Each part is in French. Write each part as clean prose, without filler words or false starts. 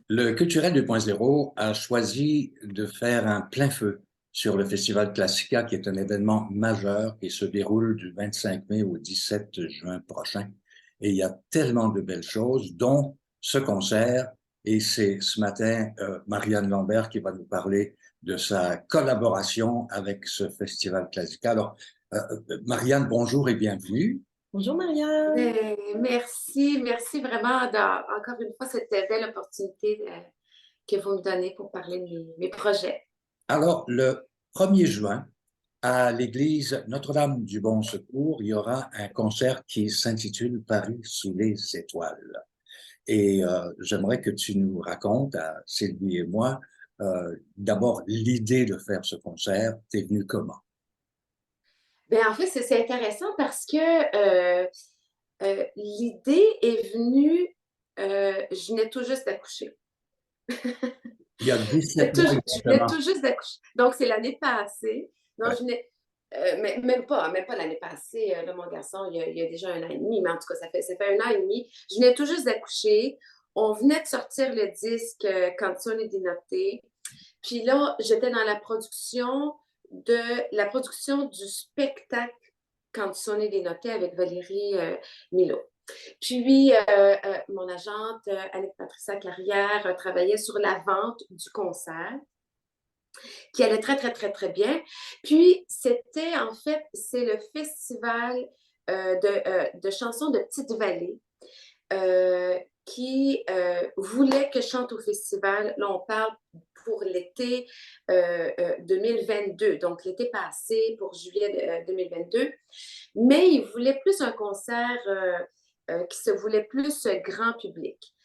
Le Culturel 2.0 a choisi de faire un plein feu sur le Festival Classica, qui est un événement majeur qui se déroule du 25 mai au 17 juin prochain. Et il y a tellement de belles choses, dont ce concert. Et c'est ce matin Marianne Lambert qui va nous parler de sa collaboration avec ce Festival Classica. Alors, Marianne, bonjour et bienvenue. Bonjour Maria. Merci, merci vraiment encore une fois cette belle opportunité que vous me donnez pour parler de mes projets. Alors, le 1er juin, à l'église Notre-Dame du Bon Secours, il y aura un concert qui s'intitule Paris sous les étoiles. Et j'aimerais que tu nous racontes, à Sylvie et moi, d'abord l'idée de faire ce concert, t'es venue comment? En fait, c'est intéressant parce que l'idée est venue, je venais tout juste d'accoucher. Il y a Je venais 17 mois je venais exactement. tout juste d'accoucher. Donc, c'est l'année passée. Non, Ouais. je venais, mais même pas l'année passée. Là, mon garçon, il y a déjà 1 an et demi, mais en tout cas, ça fait 1 an et demi. Je venais tout juste d'accoucher. On venait de sortir le disque Canzone di Notte. Puis là, j'étais dans la production du spectacle Canzone di Notte avec Valérie Milo. Puis, mon agente, Annick-Patricia Carrière, travaillait sur la vente du concert, qui allait très, très, très, très bien. Puis, en fait, c'est le festival de chansons de Petite-Vallée qui voulait que je chante au festival. Là, on parle pour l'été 2022, donc l'été passé, pour juillet 2022. Mais ils voulaient plus un concert qui se voulait plus grand public.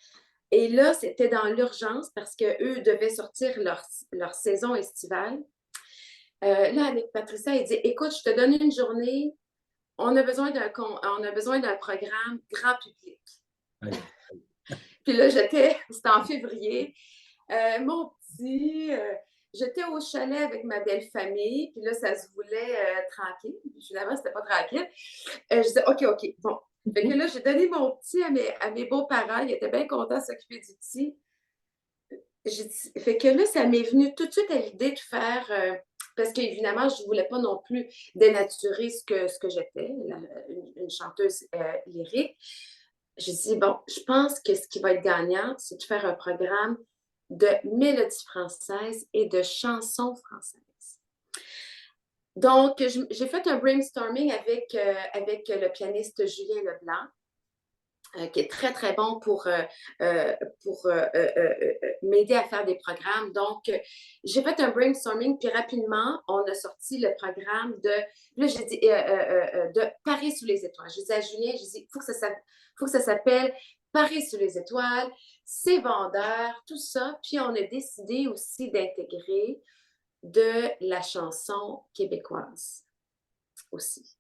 Et là, c'était dans l'urgence parce qu'eux devaient sortir leur saison estivale. Là, avec Patricia, elle dit, écoute, je te donne une journée, on a besoin d'un programme grand public. Ouais. Puis là, c'était en février. Mon petit, j'étais au chalet avec ma belle famille, puis là, ça se voulait tranquille. Puis finalement, c'était pas tranquille. Je disais, OK, OK, bon. Fait que là, j'ai donné mon petit à mes beaux-parents. Ils étaient bien contents de s'occuper du petit. Fait que là, ça m'est venu tout de suite à l'idée de faire, parce qu'évidemment, je ne voulais pas non plus dénaturer ce que j'étais, une chanteuse lyrique. J'ai dit, bon, je pense que ce qui va être gagnant, c'est de faire un programme de mélodies françaises et de chansons françaises. Donc, j'ai fait un brainstorming avec le pianiste Julien Leblanc, qui est très, très bon pour m'aider à faire des programmes. Donc, j'ai fait un brainstorming, puis rapidement, on a sorti le programme là, j'ai dit, de Paris sous les étoiles. Je dis à Julien, je dis, il faut que ça s'appelle Paris sous les étoiles, c'est vendeur, tout ça. Puis, on a décidé aussi d'intégrer de la chanson québécoise aussi.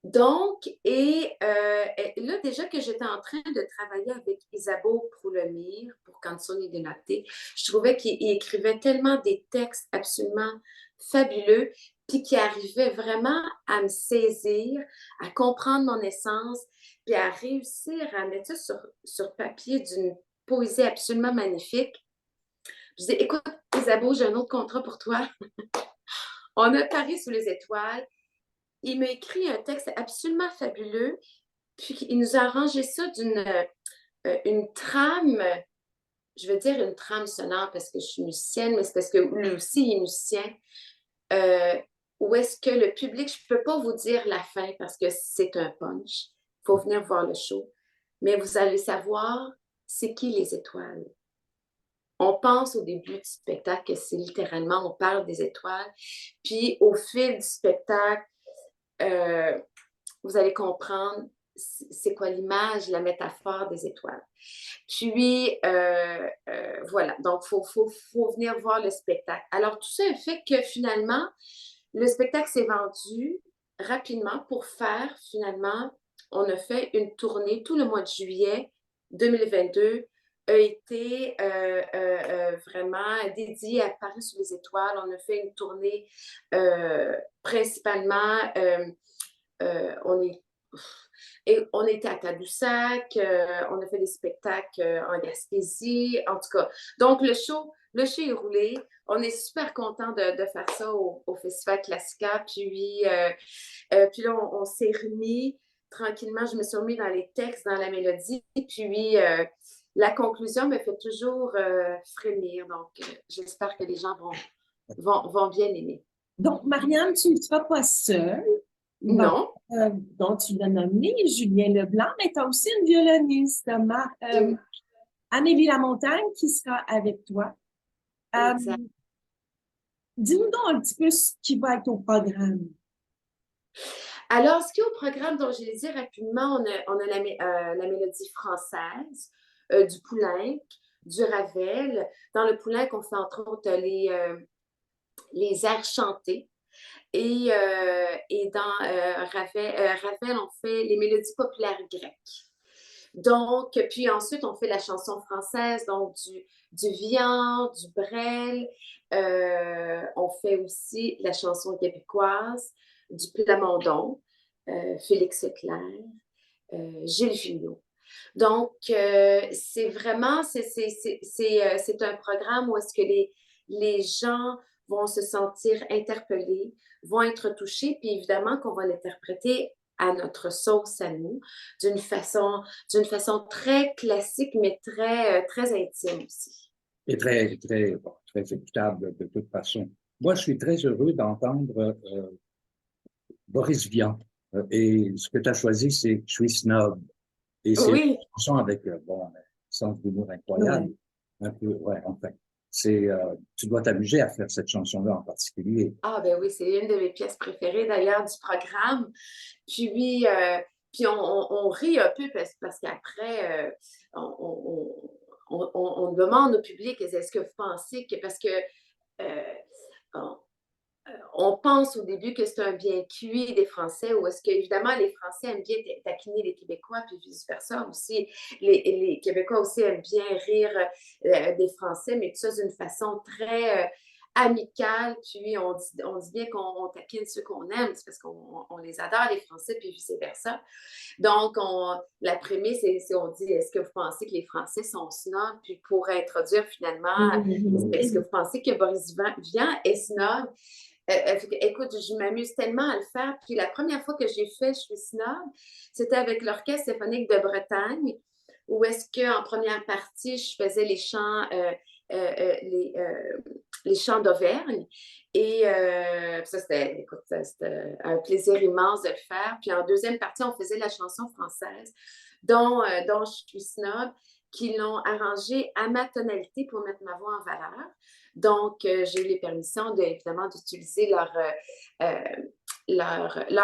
Donc, là, déjà que j'étais en train de travailler avec Isabeau Proulemire pour Canzoni di Notte, je trouvais qu'il écrivait tellement des textes absolument fabuleux, puis qui arrivait vraiment à me saisir, à comprendre mon essence, puis à réussir à mettre ça sur papier d'une poésie absolument magnifique. Je dis, écoute, Isabeau, j'ai un autre contrat pour toi. On a Paris sous les étoiles. Il m'a écrit un texte absolument fabuleux, puis il nous a arrangé ça une trame, je veux dire une trame sonore parce que je suis musicienne, mais c'est parce que lui aussi, il est musicien. Euh, où est-ce que le public, je ne peux pas vous dire la fin parce que c'est un punch. Il faut venir voir le show. Mais vous allez savoir, c'est qui les étoiles. On pense au début du spectacle que c'est littéralement, on parle des étoiles. Puis au fil du spectacle, euh, vous allez comprendre c'est quoi l'image, la métaphore des étoiles. Puis, voilà. Donc, faut venir voir le spectacle. Alors, tout ça fait que finalement, le spectacle s'est vendu rapidement pour faire, finalement, on a fait une tournée tout le mois de juillet 2022 a été vraiment dédié à Paris sous les étoiles. On a fait une tournée principalement, on est Et on était à Tadoussac, on a fait des spectacles en Gaspésie, en tout cas. Donc, le show est roulé. On est super content de faire ça au Festival Classica. Puis là, on s'est remis tranquillement. Je me suis remis dans les textes, dans la mélodie. Puis, la conclusion me fait toujours frémir. Donc, j'espère que les gens vont bien aimer. Donc, Marianne, tu ne seras pas seule. Bon, Non. donc, tu l'as nommé Julien Leblanc, mais tu as aussi une violoniste, Amélie Lamontagne, qui sera avec toi. Exact. Dis-nous donc un petit peu ce qui va être au programme. Alors, ce qui est au programme, dont je l'ai dit rapidement, on a la mélodie française, du Poulenc, du Ravel. Dans le Poulenc, on fait entre autres les airs chantés. Et dans Ravel, on fait les mélodies populaires grecques. Donc, puis ensuite, on fait la chanson française, donc du Vian, du Brel. On fait aussi la chanson québécoise, du Plamondon, Félix Leclerc, Gilles Vigneault. Donc, c'est vraiment, c'est un programme où est-ce que les gens vont se sentir interpellés, vont être touchés, puis évidemment qu'on va l'interpréter à notre sauce à nous, d'une façon très classique, mais très intime aussi. Et très, très, bon, très écoutable de toute façon. Moi, je suis très heureux d'entendre Boris Vian. Et ce que tu as choisi, c'est Je suis snob. Et c'est Oui. une chanson avec, bon, un sens d'humour incroyable. Un peu, ouais, enfin. Tu dois t'amuser à faire cette chanson-là en particulier. Ah, ben oui, c'est une de mes pièces préférées d'ailleurs du programme. Puis on rit un peu parce qu'après, on demande au public, est-ce que vous pensez que, parce que on, on pense au début que c'est un bien cuit des Français, ou est-ce que, évidemment, les Français aiment bien taquiner les Québécois, puis vice-versa aussi. Les Québécois aussi aiment bien rire des Français, mais tout ça d'une façon très amicale, puis on dit bien qu'on taquine ceux qu'on aime, c'est parce qu'on les adore, les Français, puis vice-versa. Donc, la prémisse, on dit, est-ce que vous pensez que les Français sont snobs? Puis pour introduire finalement, est-ce que vous pensez que Boris Vian est snob? Écoute, je m'amuse tellement à le faire. Puis la première fois que j'ai fait Je suis snob, c'était avec l'Orchestre symphonique de Bretagne, où est-ce qu'en première partie, je faisais les chants, les chants d'Auvergne. Et ça, c'était un plaisir immense de le faire. Puis en deuxième partie, on faisait la chanson française, dont Je suis snob, qui l'ont arrangée à ma tonalité pour mettre ma voix en valeur. Donc, j'ai eu les permissions, évidemment, d'utiliser leur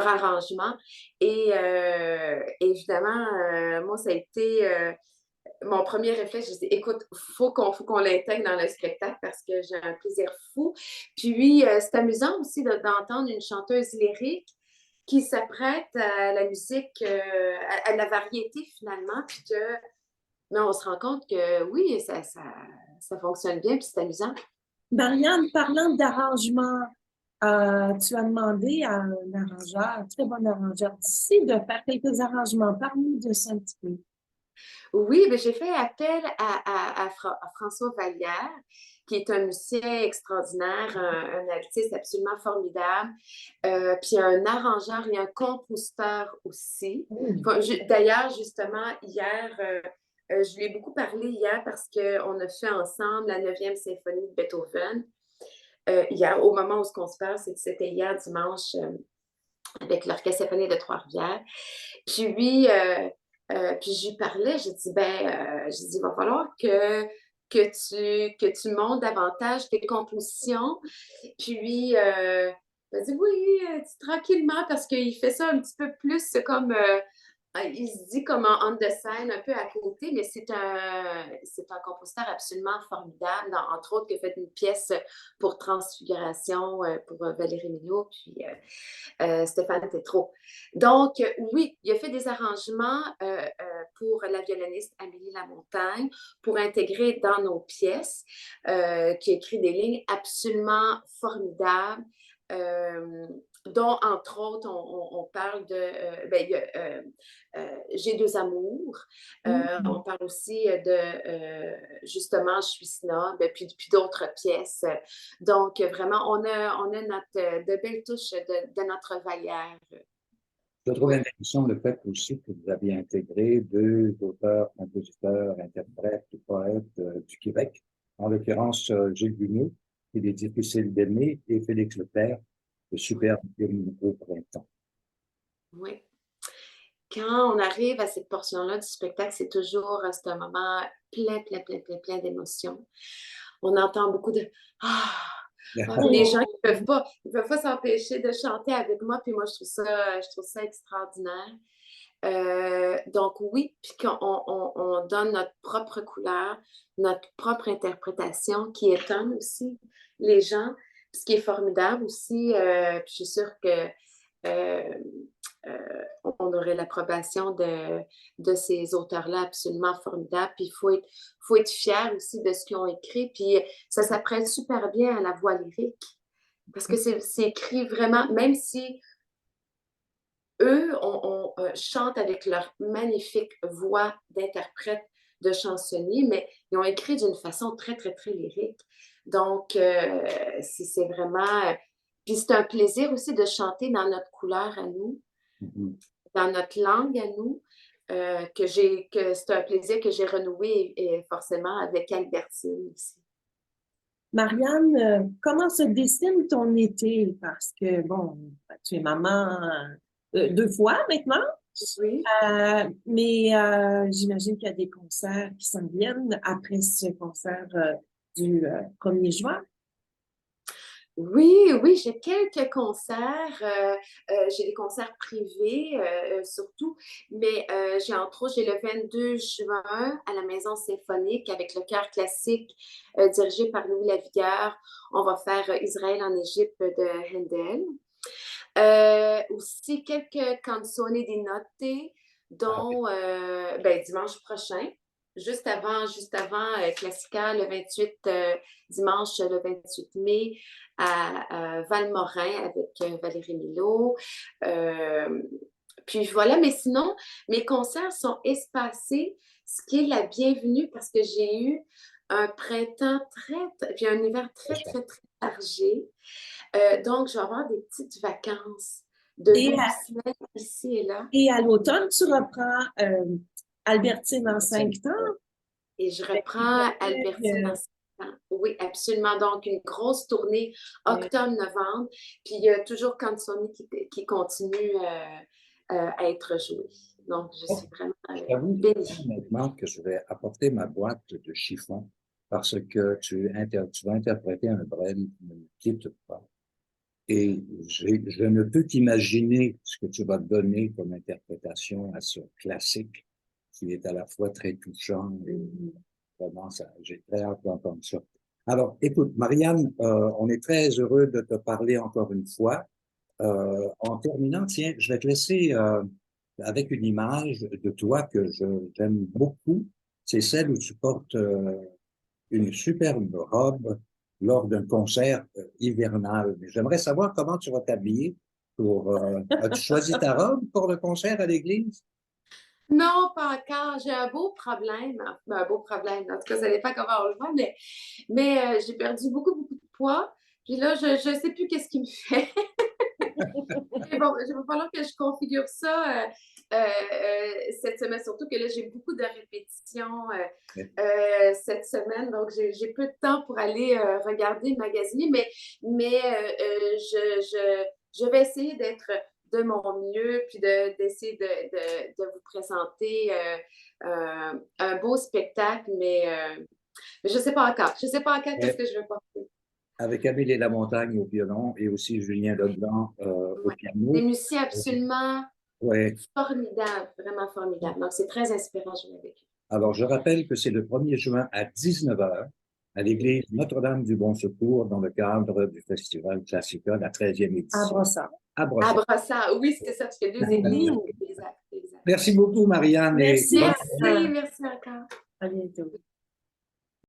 arrangement. Et évidemment, moi, ça a été mon premier réflexe. Je dis, écoute, faut qu'on l'intègre dans le spectacle parce que j'ai un plaisir fou. Puis, c'est amusant aussi d'entendre une chanteuse lyrique qui s'apprête à la musique, à la variété finalement, puis mais on se rend compte que oui, ça fonctionne bien, puis c'est amusant. Marianne, parlant d'arrangement, tu as demandé à un arrangeur, un très bon arrangeur d'ici, de faire quelques arrangements. Parle-nous de ça un petit peu. Oui, ben, j'ai fait appel à François Vallière, qui est un musicien extraordinaire, un artiste absolument formidable, puis un arrangeur et un compositeur aussi. D'ailleurs, justement, hier, je lui ai beaucoup parlé hier parce qu'on a fait ensemble la 9e symphonie de Beethoven. Hier, au moment où on se parle, c'était hier dimanche avec l'Orchestre symphonique de Trois-Rivières. Puis je lui parlais, j'ai dit, il va falloir que tu montes davantage tes compositions. Puis il m'a dit, oui, tranquillement, parce qu'il fait ça un petit peu plus comme il se dit comme en on the side, un peu à côté, mais c'est un compositeur absolument formidable, entre autres, qui a fait une pièce pour Transfiguration, pour Valérie Mignot, puis Stéphane Tétrault. Donc, oui, il a fait des arrangements pour la violoniste Amélie Lamontagne, pour intégrer dans nos pièces, qui a écrit des lignes absolument formidables. dont, entre autres, on parle de ben, il y a, J'ai deux amours. On parle aussi de justement Je suis snob, puis d'autres pièces. Donc, vraiment, on a de belles touches de notre Vallière. Je trouve intéressant le fait aussi que vous aviez intégré deux auteurs, compositeurs, interprètes, poètes du Québec, en l'occurrence Gilles Vigneault, Il est difficile d'aimer, et Félix Leclerc, Le superbe hymne au printemps. Oui. Quand on arrive à cette portion-là du spectacle, c'est toujours un moment plein d'émotions. On entend beaucoup de « Ah! » Des gens qui ne peuvent pas s'empêcher de chanter avec moi, puis moi, je trouve ça extraordinaire. Donc oui, puis on donne notre propre couleur, notre propre interprétation qui étonne aussi les gens. Ce qui est formidable aussi, puis je suis sûre que on aurait l'approbation de ces auteurs-là absolument formidables. Puis il faut être fier aussi de ce qu'ils ont écrit. Puis ça s'apprête super bien à la voix lyrique. Parce que c'est écrit vraiment, même si eux, on chante avec leur magnifique voix d'interprète, de chansonnier, mais ils ont écrit d'une façon très lyrique. Donc, c'est vraiment... Puis c'est un plaisir aussi de chanter dans notre couleur à nous, dans notre langue à nous, que c'est un plaisir que j'ai renoué forcément avec Albertine aussi. Marianne, comment se dessine ton été? Parce que, bon, tu es maman 2 fois maintenant. Oui. Mais j'imagine qu'il y a des concerts qui s'en viennent après ce concert du 1er juin. Oui, j'ai quelques concerts. J'ai des concerts privés surtout, mais j'ai entre autres, j'ai le 22 juin à la Maison Symphonique avec le chœur classique dirigé par Louis Lavigueur. On va faire Israël en Égypte de Handel. Aussi quelques canzoni di notte, dont dimanche prochain. Juste avant Classica, le 28, dimanche le 28 mai, à Valmorin avec Valérie Milot. Puis voilà, mais sinon, mes concerts sont espacés, ce qui est la bienvenue parce que j'ai eu un printemps puis un hiver très chargé. Donc, je vais avoir des petites vacances de 12 semaines ici et là. Et à l'automne, tu reprends Albertine en 5 temps? Et je reprends Albertine en 5 temps. Oui, absolument. Donc, une grosse tournée octobre-novembre. Puis, il y a toujours Canzoni qui continue à être joué. Donc, je suis vraiment bénie. Maintenant que je vais apporter ma boîte de chiffon parce que tu vas interpréter un Brel qui ne me quitte pas. Et je ne peux qu'imaginer ce que tu vas donner comme interprétation à ce classique qui est à la fois très touchant et vraiment, j'ai très hâte d'entendre ça. Alors, écoute, Marianne, on est très heureux de te parler encore une fois. En terminant, tiens, je vais te laisser avec une image de toi que j'aime beaucoup. C'est celle où tu portes une superbe robe lors d'un concert hivernal. J'aimerais savoir comment tu vas t'habiller pour... as-tu choisi ta robe pour le concert à l'église? Non, pas encore. J'ai un beau problème. Un beau problème. En tout cas, ça dépend comment on le voit, mais j'ai perdu beaucoup de poids. Puis là, je ne sais plus qu'est-ce qui me fait. Mais bon, il va falloir que je configure ça cette semaine. Surtout que là, j'ai beaucoup de répétitions cette semaine. Donc, j'ai peu de temps pour aller regarder, magasiner. Mais je vais essayer d'être de mon mieux, puis d'essayer de vous présenter un beau spectacle, mais je ne sais pas encore. Je ne sais pas encore qu'est-ce que je vais porter. Avec Amélie Lamontagne au violon et aussi Julien Leblanc au piano. Des musiciens absolument formidables, vraiment formidables. Donc, c'est très inspirant de jouer avec eux. Alors, je rappelle que c'est le 1er juin à 19h à l'église Notre-Dame du Bon Secours dans le cadre du Festival Classica, la 13e édition. À Brossard. À Brossard, oui, c'est ça, parce qu'il y a 2 églises. Merci beaucoup, Marianne. Merci encore. À bientôt.